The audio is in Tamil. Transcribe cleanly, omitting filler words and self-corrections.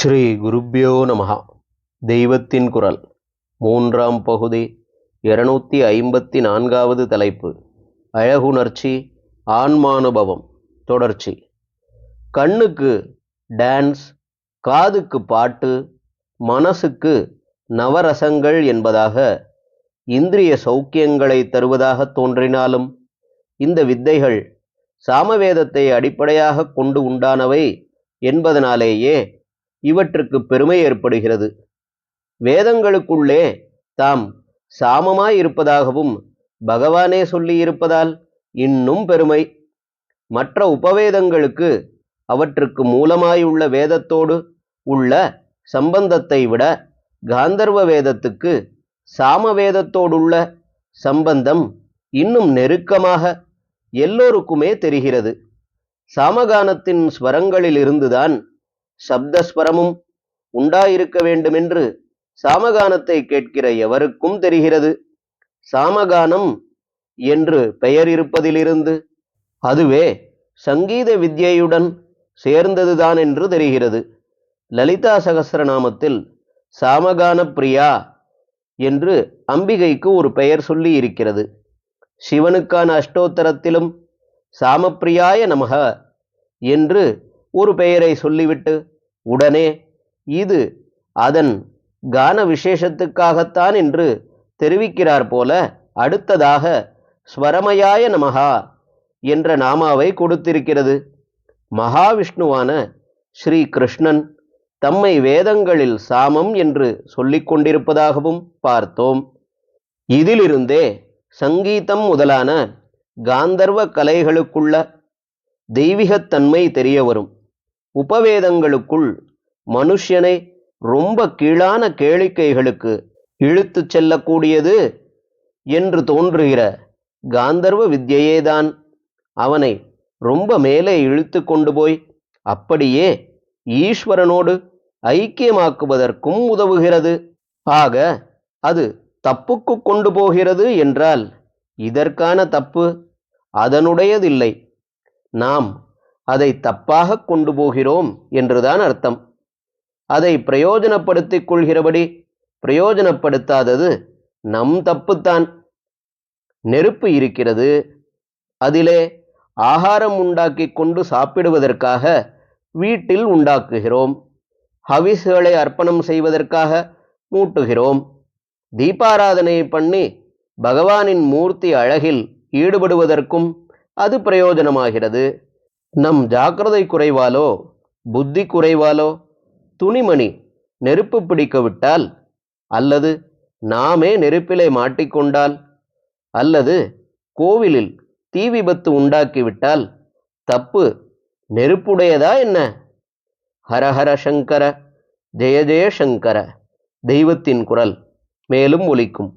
ஸ்ரீ குருப்யோ நமஹ. தெய்வத்தின் குரல் மூன்றாம் பகுதி 254வது தலைப்பு. அழகுணர்ச்சி ஆன்மானுபவம் தொடர்ச்சி. கண்ணுக்கு டான்ஸ், காதுக்கு பாட்டு, மனசுக்கு நவரசங்கள் என்பதாக இந்திரிய சௌக்கியங்களை தருவதாக தோன்றினாலும் இந்த வித்தைகள் சாமவேதத்தை அடிப்படையாக கொண்டு உண்டானவை என்பதனாலேயே இவற்றுக்கு பெருமை ஏற்படுகிறது. வேதங்களுக்குள்ளே தாம் சாமமாய் இருப்பதாகவும் பகவானே சொல்லி இருப்பதால் இன்னும் பெருமை. மற்ற உபவேதங்களுக்கு அவற்றுக்கு மூலமாயுள்ள வேதத்தோடு உள்ள சம்பந்தத்தை விட காந்தர்வ வேதத்துக்கு சாமவேதத்தோடுள்ள சம்பந்தம் இன்னும் நெருக்கமாக எல்லோருக்குமே தெரிகிறது. சாமகானத்தின் ஸ்வரங்களிலிருந்துதான் சப்தஸ்வரமும் உண்டாயிருக்க வேண்டுமென்று சாமகானத்தை கேட்கிற எவருக்கும் தெரிகிறது. சாமகானம் என்று பெயர் இருப்பதிலிருந்து அதுவே சங்கீத வித்யையுடன் சேர்ந்ததுதான் என்று தெரிகிறது. லலிதா சகஸ்ரநாமத்தில் சாமகான பிரியா என்று அம்பிகைக்கு ஒரு பெயர் சொல்லி இருக்கிறது. சிவனுக்கான அஷ்டோத்தரத்திலும் சாமப்பிரியாய நமக என்று ஒரு பெயரை சொல்லிவிட்டு உடனே இது அதன் கான விசேஷத்துக்காகத்தான் என்று தெரிவிக்கிறார் போல அடுத்ததாக ஸ்வரமயாய நமகா என்ற நாமாவை கொடுத்திருக்கிறது. மகாவிஷ்ணுவான ஸ்ரீ கிருஷ்ணன் தம்மை வேதங்களில் சாமம் என்று சொல்லிக் கொண்டிருப்பதாகவும் பார்த்தோம். இதிலிருந்தே சங்கீதம் முதலான காந்தர்வ கலைகளுக்குள்ள தெய்வீகத்தன்மை தெரிய வரும். உபவேதங்களுக்குள் மனுஷனை ரொம்ப கீழான கேளிக்கைகளுக்கு இழுத்து செல்லக்கூடியது என்று தோன்றுகிற காந்தர்வ வித்யையேதான் அவனை ரொம்ப மேலே இழுத்து கொண்டு போய் அப்படியே ஈஸ்வரனோடு ஐக்கியமாக்குவதற்கும் உதவுகிறது. ஆக அது தப்புக்கு கொண்டு போகிறது என்றால் இதற்கான தப்பு அதனுடையதில்லை, நாம் அதை தப்பாக கொண்டு போகிறோம் என்றுதான் அர்த்தம். அதை பிரயோஜனப்படுத்திக் கொள்கிறபடி பிரயோஜனப்படுத்தாதது நம் தப்புத்தான். நெருப்பு இருக்கிறது, அதிலே ஆகாரம் உண்டாக்கி கொண்டு சாப்பிடுவதற்காக வீட்டில் உண்டாக்குகிறோம். ஹவிஸ்களை அர்ப்பணம் செய்வதற்காக மூட்டுகிறோம். தீபாராதனை பண்ணி பகவானின் மூர்த்தி அழகில் ஈடுபடுவதற்கும் அது பிரயோஜனமாகிறது. நம் ஜாக்கிரதை குறைவாலோ புத்தி குறைவாலோ துணிமணி நெருப்பு பிடிக்கவிட்டால், அல்லது நாமே நெருப்பிலே மாட்டிக்கொண்டால், அல்லது கோவிலில் தீ விபத்து உண்டாக்கிவிட்டால் தப்பு நெருப்புடையதா என்ன? ஹரஹர சங்கர, ஜெய ஜெய சங்கர. தெய்வத்தின் குரல் மேலும் ஒலிக்கும்.